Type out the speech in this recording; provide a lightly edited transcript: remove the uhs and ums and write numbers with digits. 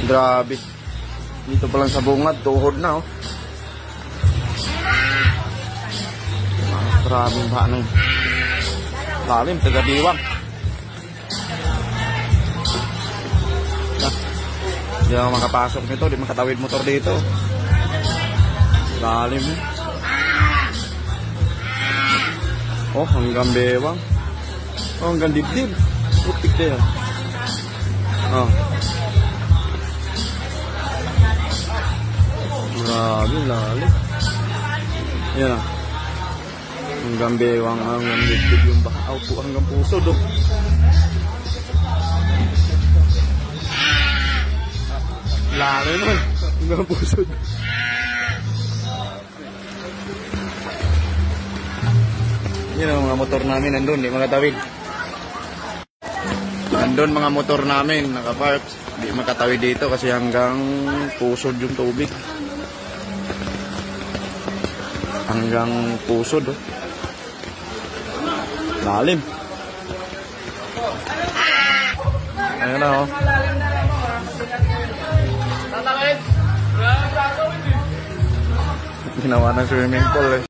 Grabe. Dito pa lang sa bungad, tuhod na oh. Maraming baha na yun. Lalim, taga-diwang. Hindi ako makapasok nito, di makatawid motor dito. Lalim eh. Oh, hanggang bewang. Oh, hanggang dibdib. Putik na yan. Oh. Grabe, lalim. Yan ah. Hanggang bewang, hanggang dibdib yung baka. Oh, hanggang puso do. Lalim naman. Hanggang puso do. Yan ang mga motor namin nandun, di makatawid. Nandun mga motor namin, nakapark. Di makatawid dito kasi hanggang pusod yung tubig. Hanggang pusod, oh. Lalim. Ayan na, oh. Ginawa ng swimming pool, eh.